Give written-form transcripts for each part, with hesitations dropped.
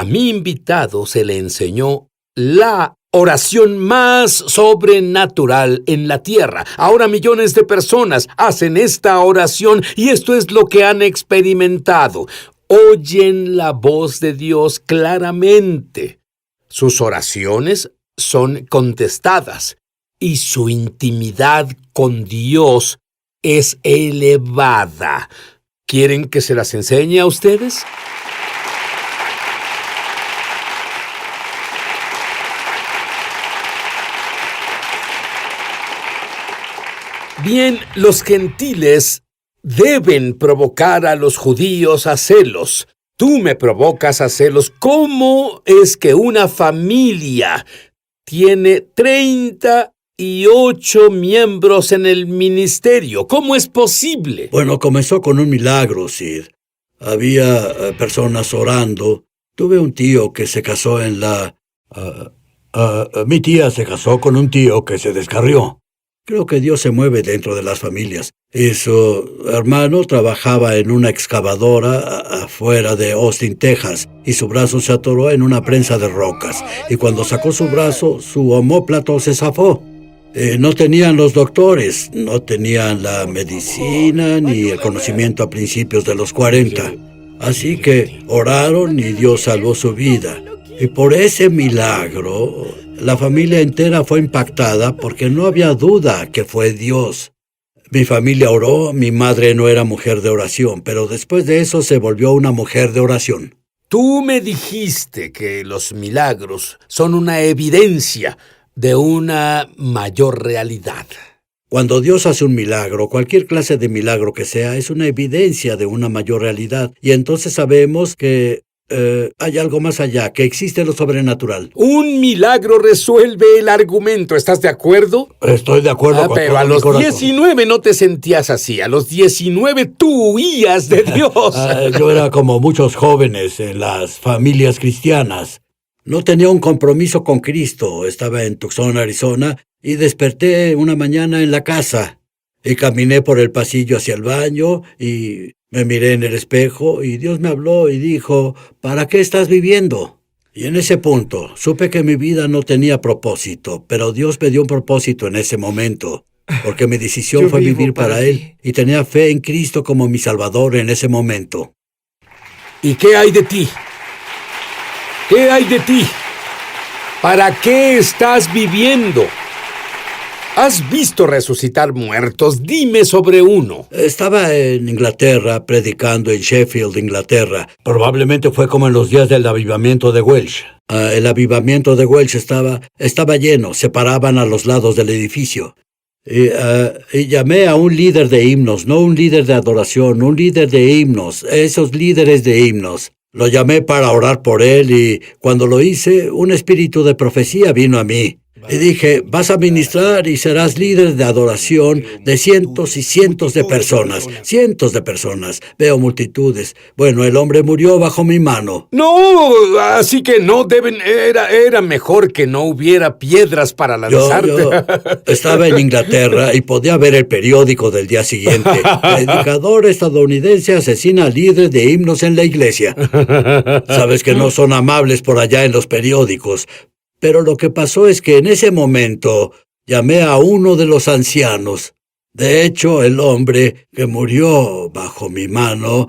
A mi invitado se le enseñó la oración más sobrenatural en la tierra. Ahora millones de personas hacen esta oración y esto es lo que han experimentado. Oyen la voz de Dios claramente. Sus oraciones son contestadas y su intimidad con Dios es elevada. ¿Quieren que se las enseñe a ustedes? Bien, los gentiles deben provocar a los judíos a celos. Tú me provocas a celos. ¿Cómo es que una familia tiene 38 miembros en el ministerio? ¿Cómo es posible? Bueno, comenzó con un milagro, Sid. Había personas orando. Tuve un tío que se casó en la... mi tía se casó con un tío que se descarrió. Creo que Dios se mueve dentro de las familias. Y su hermano trabajaba en una excavadora afuera de Austin, Texas, y su brazo se atoró en una prensa de rocas. Y cuando sacó su brazo, su omóplato se zafó. No tenían los doctores, no tenían la medicina ni el conocimiento a principios de los 40. Así que oraron y Dios salvó su vida. Y por ese milagro, la familia entera fue impactada porque no había duda que fue Dios. Mi familia oró, mi madre no era mujer de oración, pero después de eso se volvió una mujer de oración. Tú me dijiste que los milagros son una evidencia de una mayor realidad. Cuando Dios hace un milagro, cualquier clase de milagro que sea, es una evidencia de una mayor realidad. Y entonces sabemos que hay algo más allá, que existe lo sobrenatural. Un milagro resuelve el argumento, ¿estás de acuerdo? Estoy de acuerdo con pero todo a los mi corazón. 19 no te sentías así. A los 19 tú huías de Dios. Yo era como muchos jóvenes en las familias cristianas. No tenía un compromiso con Cristo. Estaba en Tucson, Arizona, y desperté una mañana en la casa. Y caminé por el pasillo hacia el baño y me miré en el espejo y Dios me habló y dijo, ¿para qué estás viviendo? Y en ese punto supe que mi vida no tenía propósito, pero Dios me dio un propósito en ese momento, porque mi decisión fue vivir para Él y tenía fe en Cristo como mi Salvador en ese momento. ¿Y qué hay de ti? ¿Qué hay de ti? ¿Para qué estás viviendo? ¿Has visto resucitar muertos? Dime sobre uno. Estaba en Inglaterra, predicando en Sheffield, Inglaterra. Probablemente fue como en los días del avivamiento de Welsh. El avivamiento de Welsh estaba lleno, se paraban a los lados del edificio. Y llamé a un líder de himnos, no un líder de adoración, un líder de himnos, esos líderes de himnos. Lo llamé para orar por él y cuando lo hice, un espíritu de profecía vino a mí. Y dije, vas a ministrar y serás líder de adoración de cientos y cientos de personas. Cientos de personas. Veo multitudes. Bueno, el hombre murió bajo mi mano. No, así que no deben... Era mejor que no hubiera piedras para lanzarte. Yo estaba en Inglaterra y podía ver el periódico del día siguiente. Predicador estadounidense asesina a líder de himnos en la iglesia. Sabes que no son amables por allá en los periódicos. Pero lo que pasó es que en ese momento llamé a uno de los ancianos. De hecho, el hombre que murió bajo mi mano,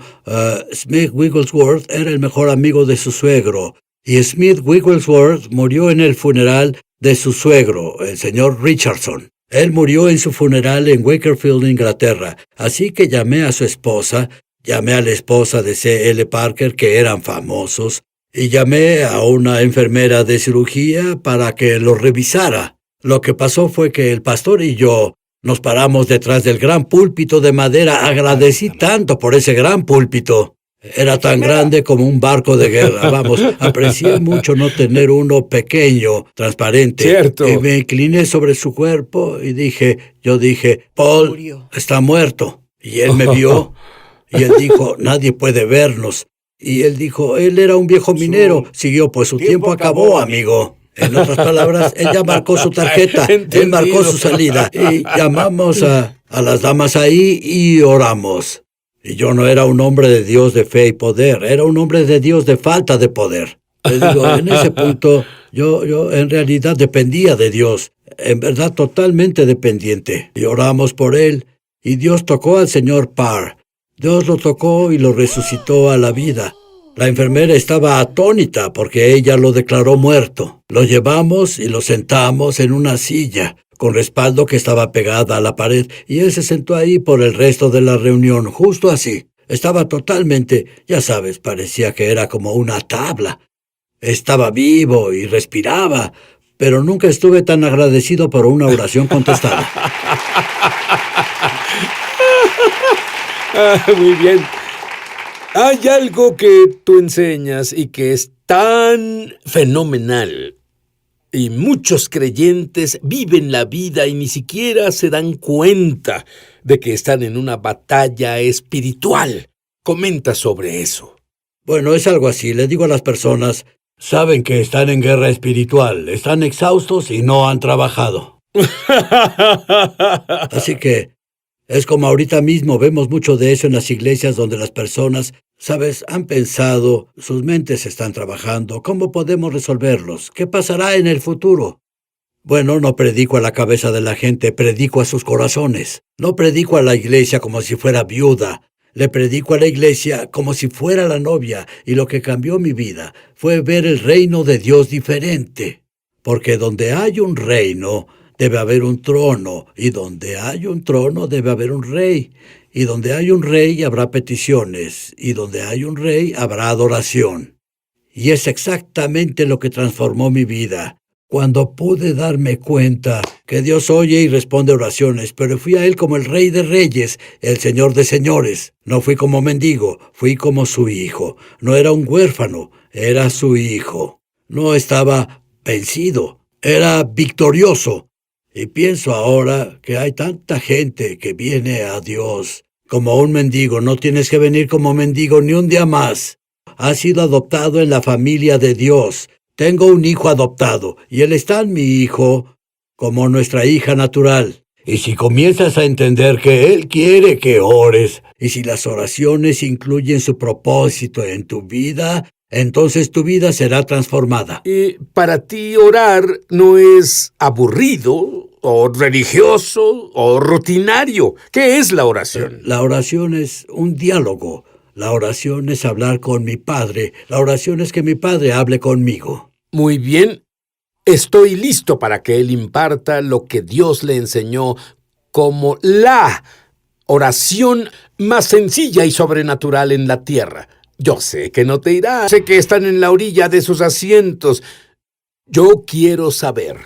Smith Wigglesworth, era el mejor amigo de su suegro. Y Smith Wigglesworth murió en el funeral de su suegro, el señor Richardson. Él murió en su funeral en Wakefield, Inglaterra. Así que llamé a su esposa, llamé a la esposa de C.L. Parker, que eran famosos, y llamé a una enfermera de cirugía para que lo revisara. Lo que pasó fue que el pastor y yo nos paramos detrás del gran púlpito de madera. Agradecí tanto por ese gran púlpito. Era tan grande como un barco de guerra. Vamos, aprecié mucho no tener uno pequeño, transparente. Cierto. Y me incliné sobre su cuerpo y yo dije, Paul está muerto. Y él me vio y él dijo, nadie puede vernos. Y él dijo, él era un viejo minero. Siguió, pues su tiempo acabó, amigo. En otras palabras, él ya marcó su tarjeta. Él marcó su salida. Y llamamos a las damas ahí y oramos. Y yo no era un hombre de Dios de fe y poder. Era un hombre de Dios de falta de poder. Te digo, en ese punto yo en realidad dependía de Dios, en verdad totalmente dependiente. Y oramos por él, y Dios tocó al señor Parr. Dios lo tocó y lo resucitó a la vida. La enfermera estaba atónita porque ella lo declaró muerto. Lo llevamos y lo sentamos en una silla, con respaldo que estaba pegada a la pared, y él se sentó ahí por el resto de la reunión, justo así. Estaba totalmente, ya sabes, parecía que era como una tabla. Estaba vivo y respiraba, pero nunca estuve tan agradecido por una oración contestada. Muy bien. Hay algo que tú enseñas y que es tan fenomenal. Y muchos creyentes viven la vida y ni siquiera se dan cuenta de que están en una batalla espiritual. Comenta sobre eso. Bueno, es algo así. Le digo a las personas, saben que están en guerra espiritual, están exhaustos y no han trabajado. Así que es como ahorita mismo vemos mucho de eso en las iglesias donde las personas, sabes, han pensado, sus mentes están trabajando, ¿cómo podemos resolverlos? ¿Qué pasará en el futuro? Bueno, no predico a la cabeza de la gente, predico a sus corazones. No predico a la iglesia como si fuera viuda. Le predico a la iglesia como si fuera la novia, y lo que cambió mi vida fue ver el reino de Dios diferente. Porque donde hay un reino, debe haber un trono, y donde hay un trono debe haber un rey, y donde hay un rey habrá peticiones, y donde hay un rey habrá adoración. Y es exactamente lo que transformó mi vida, cuando pude darme cuenta que Dios oye y responde oraciones, pero fui a Él como el Rey de Reyes, el Señor de Señores. No fui como mendigo, fui como su hijo. No era un huérfano, era su hijo. No estaba vencido, era victorioso. Y pienso ahora que hay tanta gente que viene a Dios como un mendigo. No tienes que venir como mendigo ni un día más. Has sido adoptado en la familia de Dios. Tengo un hijo adoptado, y él es tan mi hijo como nuestra hija natural. Y si comienzas a entender que Él quiere que ores, y si las oraciones incluyen su propósito en tu vida, entonces tu vida será transformada. Para ti orar no es aburrido, o religioso, o rutinario. ¿Qué es la oración? La oración es un diálogo. La oración es hablar con mi Padre. La oración es que mi Padre hable conmigo. Muy bien. Estoy listo para que Él imparta lo que Dios le enseñó como la oración más sencilla y sobrenatural en la tierra. Yo sé que no te irá. Sé que están en la orilla de sus asientos. Yo quiero saber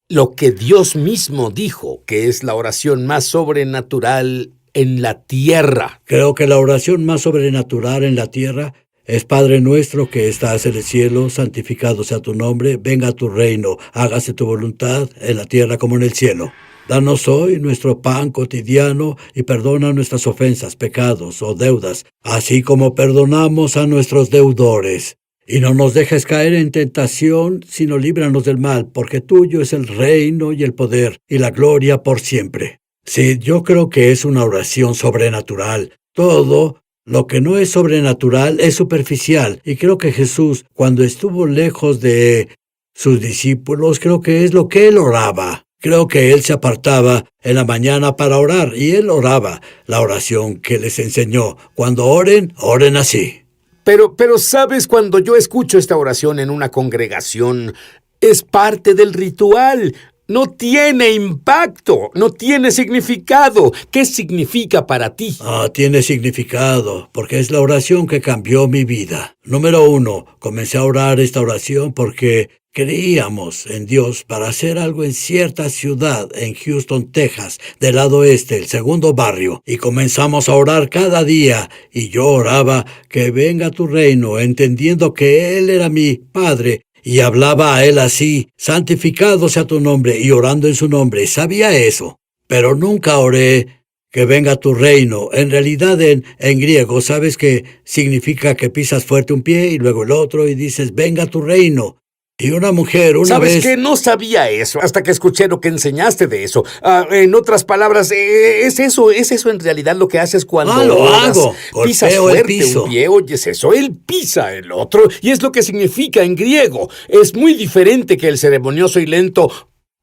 lo que Dios mismo dijo que es la oración más sobrenatural en la tierra. Creo que la oración más sobrenatural en la tierra es Padre nuestro que estás en el cielo, santificado sea tu nombre, venga a tu reino, hágase tu voluntad en la tierra como en el cielo. Danos hoy nuestro pan cotidiano y perdona nuestras ofensas, pecados o deudas, así como perdonamos a nuestros deudores. Y no nos dejes caer en tentación, sino líbranos del mal, porque tuyo es el reino y el poder y la gloria por siempre. Sí, yo creo que es una oración sobrenatural. Todo lo que no es sobrenatural es superficial. Y creo que Jesús, cuando estuvo lejos de sus discípulos, creo que es lo que Él oraba. Creo que Él se apartaba en la mañana para orar, y Él oraba la oración que les enseñó. Cuando oren, oren así. Pero, ¿sabes? Cuando yo escucho esta oración en una congregación, es parte del ritual. No tiene impacto, no tiene significado. ¿Qué significa para ti? Tiene significado, porque es la oración que cambió mi vida. Número 1, comencé a orar esta oración porque creíamos en Dios para hacer algo en cierta ciudad en Houston, Texas, del lado oeste, el segundo barrio, y comenzamos a orar cada día, y yo oraba que venga tu reino, entendiendo que Él era mi Padre, y hablaba a Él así, santificado sea tu nombre, y orando en su nombre. Sabía eso, pero nunca oré que venga tu reino. En realidad en griego, ¿sabes qué significa? Que pisas fuerte un pie y luego el otro y dices, venga tu reino. Y una mujer, una ¿Sabes vez... qué? No sabía eso hasta que escuché lo que enseñaste de eso. En otras palabras, ¿es eso en realidad lo que haces cuando lo oras? hago. Pisas Golpeo el fuerte piso. un pie, oyes eso, él pisa el otro, y es lo que significa en griego. Es muy diferente que el ceremonioso y lento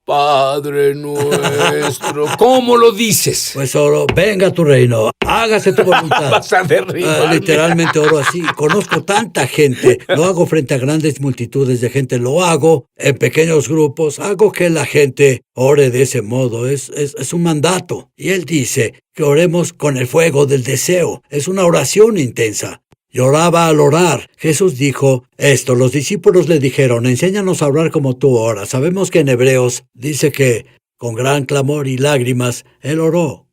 Padre nuestro. ¿Cómo lo dices? Pues oro, venga tu reino, hágase tu voluntad. Vas a derribarme. Literalmente oro así. Conozco tanta gente. Lo hago frente a grandes multitudes de gente. Lo hago en pequeños grupos. Hago que la gente ore de ese modo. Es un mandato. Y él dice que oremos con el fuego del deseo. Es una oración intensa. Lloraba al orar. Jesús dijo esto. Los discípulos le dijeron, enséñanos a orar como tú oras. Sabemos que en Hebreos dice que con gran clamor y lágrimas, él oró.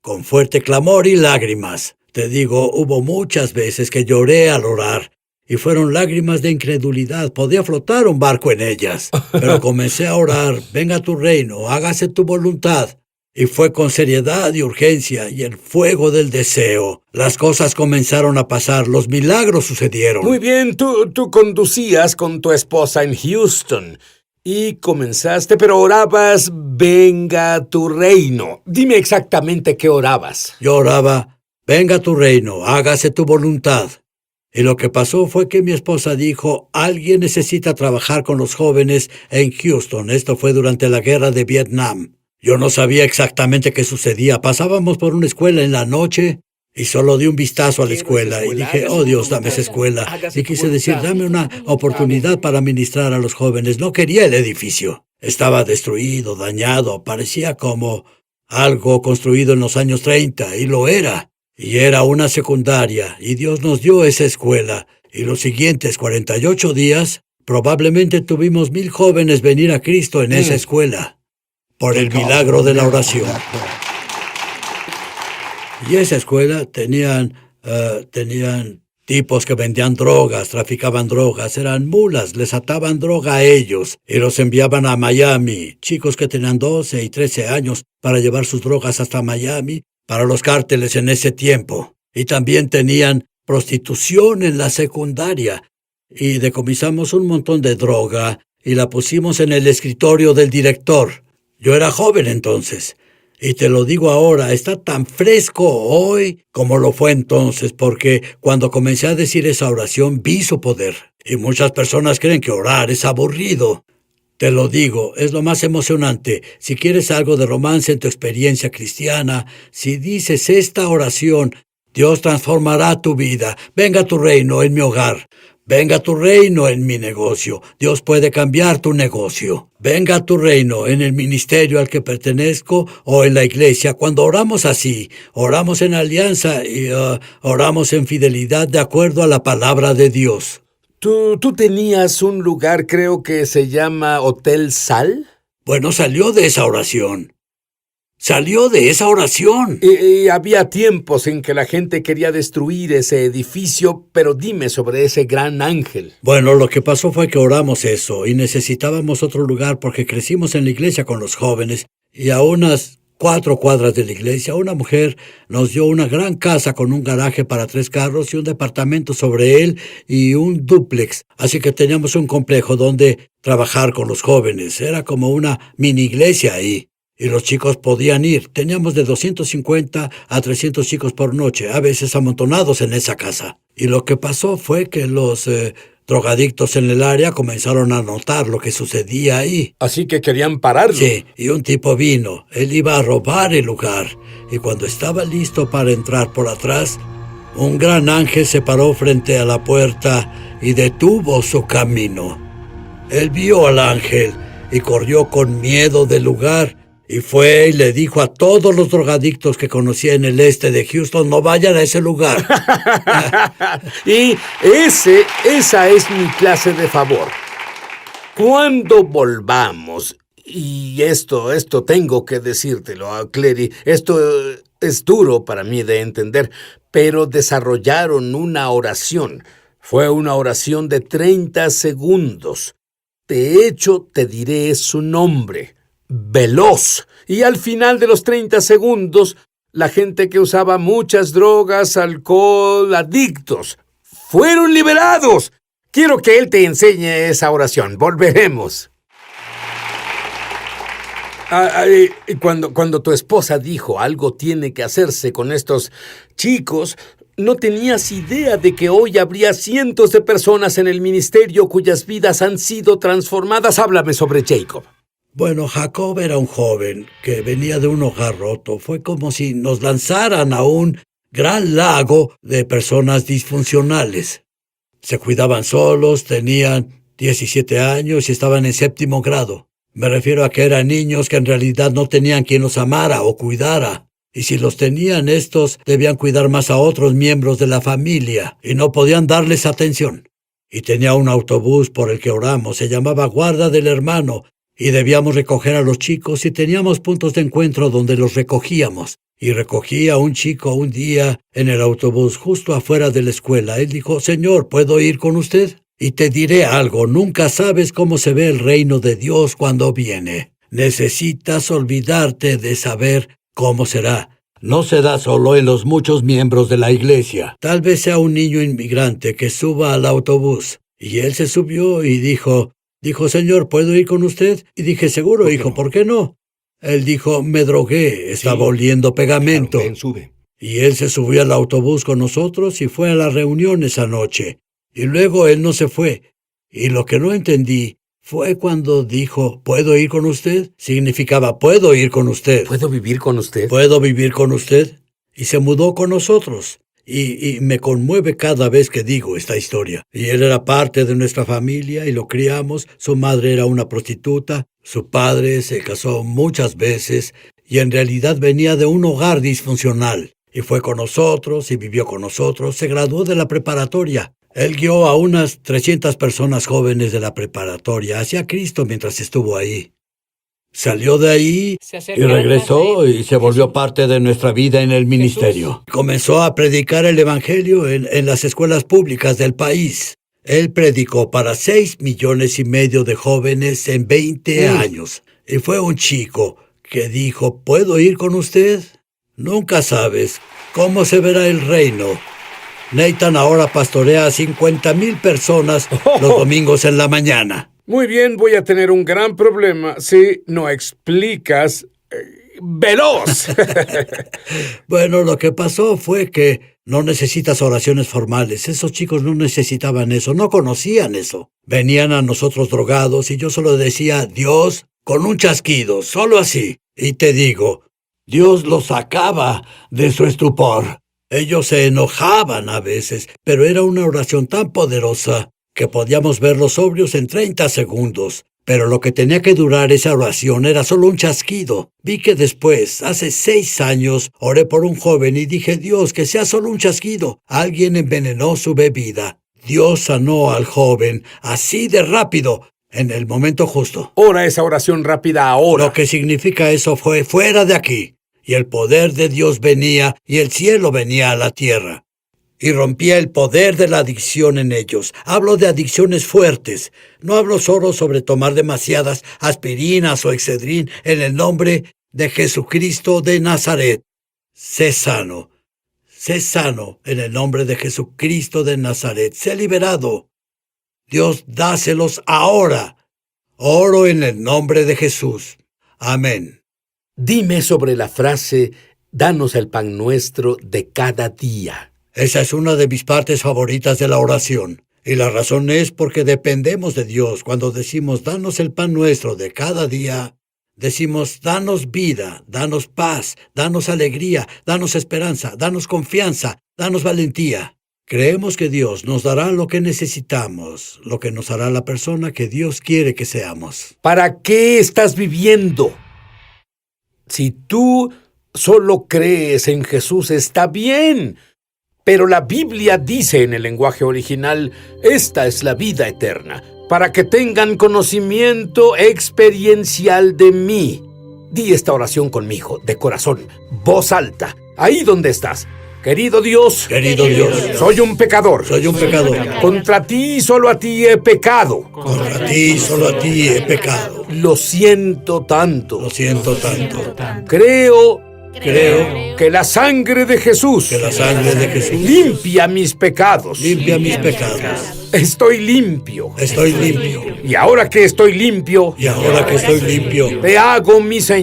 Con fuerte clamor y lágrimas. Te digo, hubo muchas veces que lloré al orar. Y fueron lágrimas de incredulidad. Podía flotar un barco en ellas. Pero comencé a orar, venga tu reino, hágase tu voluntad. Y fue con seriedad y urgencia y el fuego del deseo. Las cosas comenzaron a pasar, los milagros sucedieron. Muy bien, tú conducías con tu esposa en Houston y comenzaste, pero orabas, venga tu reino. Dime exactamente qué orabas. Yo oraba, venga tu reino, hágase tu voluntad. Y lo que pasó fue que mi esposa dijo, alguien necesita trabajar con los jóvenes en Houston. Esto fue durante la guerra de Vietnam. Yo no sabía exactamente qué sucedía. Pasábamos por una escuela en la noche y solo di un vistazo a la escuela y dije, oh Dios, dame esa escuela. Y quise decir, dame una oportunidad para ministrar a los jóvenes. No quería el edificio. Estaba destruido, dañado, parecía como algo construido en los años 30 y lo era. Y era una secundaria y Dios nos dio esa escuela. Y los siguientes 48 días probablemente tuvimos 1000 jóvenes venir a Cristo en esa escuela. Por el milagro de la oración. Y esa escuela tenían tipos que vendían drogas, traficaban drogas, eran mulas, les ataban droga a ellos y los enviaban a Miami, chicos que tenían 12 y 13 años para llevar sus drogas hasta Miami para los cárteles en ese tiempo. Y también tenían prostitución en la secundaria y decomisamos un montón de droga y la pusimos en el escritorio del director. Yo era joven entonces, y te lo digo ahora, está tan fresco hoy como lo fue entonces, porque cuando comencé a decir esa oración vi su poder. Y muchas personas creen que orar es aburrido. Te lo digo, es lo más emocionante. Si quieres algo de romance en tu experiencia cristiana, si dices esta oración, Dios transformará tu vida. Venga tu reino en mi hogar. Venga tu reino en mi negocio. Dios puede cambiar tu negocio. Venga tu reino en el ministerio al que pertenezco o en la iglesia. Cuando oramos así, oramos en alianza y oramos en fidelidad de acuerdo a la palabra de Dios. ¿Tú tenías un lugar, creo que se llama Hotel Sal? Bueno, salió de esa oración. Salió de esa oración. Y había tiempos en que la gente quería destruir ese edificio, pero dime sobre ese gran ángel. Bueno, lo que pasó fue que oramos eso y necesitábamos otro lugar porque crecimos en la iglesia con los jóvenes y a unas 4 cuadras de la iglesia una mujer nos dio una gran casa con un garaje para 3 carros y un departamento sobre él y un dúplex. Así que teníamos un complejo donde trabajar con los jóvenes. Era como una mini iglesia ahí. Y los chicos podían ir. Teníamos de 250 a 300 chicos por noche, a veces amontonados en esa casa. Y lo que pasó fue que los drogadictos en el área comenzaron a notar lo que sucedía ahí. Así que querían pararlo. Sí, y un tipo vino. Él iba a robar el lugar. Y cuando estaba listo para entrar por atrás, un gran ángel se paró frente a la puerta y detuvo su camino. Él vio al ángel y corrió con miedo del lugar. Y fue y le dijo a todos los drogadictos que conocía en el este de Houston, no vayan a ese lugar. Y esa es mi clase de favor. Cuando volvamos, y esto tengo que decírtelo, Clary, esto es duro para mí de entender, pero desarrollaron una oración. Fue una oración de 30 segundos. De hecho, te diré su nombre. Veloz. Y al final de los 30 segundos, la gente que usaba muchas drogas, alcohol, adictos, fueron liberados. Quiero que él te enseñe esa oración. Volveremos. Cuando tu esposa dijo algo tiene que hacerse con estos chicos, no tenías idea de que hoy habría cientos de personas en el ministerio cuyas vidas han sido transformadas. Háblame sobre Jacob. Bueno, Jacob era un joven que venía de un hogar roto. Fue como si nos lanzaran a un gran lago de personas disfuncionales. Se cuidaban solos, tenían 17 años y estaban en 7º grado. Me refiero a que eran niños que en realidad no tenían quien los amara o cuidara. Y si los tenían, estos debían cuidar más a otros miembros de la familia y no podían darles atención. Y tenía un autobús por el que oramos, se llamaba Guarda del Hermano, y debíamos recoger a los chicos y teníamos puntos de encuentro donde los recogíamos. Y recogía a un chico un día en el autobús justo afuera de la escuela. Él dijo, «Señor, ¿puedo ir con usted? Y te diré algo, nunca sabes cómo se ve el reino de Dios cuando viene. Necesitas olvidarte de saber cómo será. No se da solo en los muchos miembros de la iglesia. Tal vez sea un niño inmigrante que suba al autobús». Y él se subió y dijo, «Señor, ¿puedo ir con usted?» Y dije, «Seguro, hijo, ¿por qué no?» Él dijo, «Me drogué, estaba oliendo pegamento». Claro, ven, sube. Y él se subió al autobús con nosotros y fue a la reunión esa noche. Y luego él no se fue. Y lo que no entendí fue cuando dijo, «¿Puedo ir con usted?» Significaba, «¿Puedo ir con usted?» ¿Puedo vivir con usted? ¿Puedo vivir con usted? Y se mudó con nosotros. Y me conmueve cada vez que digo esta historia. Y él era parte de nuestra familia y lo criamos. Su madre era una prostituta. Su padre se casó muchas veces y en realidad venía de un hogar disfuncional. Y fue con nosotros y vivió con nosotros. Se graduó de la preparatoria. Él guió a unas 300 personas jóvenes de la preparatoria hacia Cristo mientras estuvo ahí. Salió de ahí y regresó y se volvió parte de nuestra vida en el ministerio. Comenzó a predicar el evangelio en las escuelas públicas del país. Él predicó para 6,5 millones de jóvenes en 20 años. Y fue un chico que dijo, «¿Puedo ir con usted?» Nunca sabes cómo se verá el reino. Nathan ahora pastorea a 50,000 personas los domingos en la mañana. Muy bien, voy a tener un gran problema si no explicas veloz. Bueno, lo que pasó fue que no necesitas oraciones formales. Esos chicos no necesitaban eso, no conocían eso. Venían a nosotros drogados y yo solo decía, «Dios», con un chasquido, solo así. Y te digo, Dios los sacaba de su estupor. Ellos se enojaban a veces, pero era una oración tan poderosa que podíamos verlos sobrios en 30 segundos. Pero lo que tenía que durar esa oración era solo un chasquido. Vi que después, hace 6 años, oré por un joven y dije, «Dios, que sea solo un chasquido». Alguien envenenó su bebida. Dios sanó al joven, así de rápido, en el momento justo. Ora esa oración rápida ahora. Lo que significa eso fue fuera de aquí. Y el poder de Dios venía y el cielo venía a la tierra. Y rompía el poder de la adicción en ellos. Hablo de adicciones fuertes. No hablo solo sobre tomar demasiadas aspirinas o Excedrin en el nombre de Jesucristo de Nazaret. Sé sano. Sé sano en el nombre de Jesucristo de Nazaret. Sé liberado. Dios, dáselos ahora. Oro en el nombre de Jesús. Amén. Dime sobre la frase, «Danos el pan nuestro de cada día». Esa es una de mis partes favoritas de la oración. Y la razón es porque dependemos de Dios. Cuando decimos, «Danos el pan nuestro de cada día», decimos, «Danos vida, danos paz, danos alegría, danos esperanza, danos confianza, danos valentía». Creemos que Dios nos dará lo que necesitamos, lo que nos hará la persona que Dios quiere que seamos. ¿Para qué estás viviendo? Si tú solo crees en Jesús, está bien. Pero la Biblia dice en el lenguaje original, «Esta es la vida eterna, para que tengan conocimiento experiencial de mí». Di esta oración conmigo, de corazón, voz alta, ahí donde estás. «Querido Dios, soy un pecador. Contra ti y solo a ti he pecado. Lo siento tanto. Creo Creo que la sangre de Jesús que la sangre de Jesús limpia mis pecados. limpia mis pecados. Estoy limpio. Estoy limpio. Y ahora que estoy limpio, Y ahora que estoy limpio, te hago mi Señor.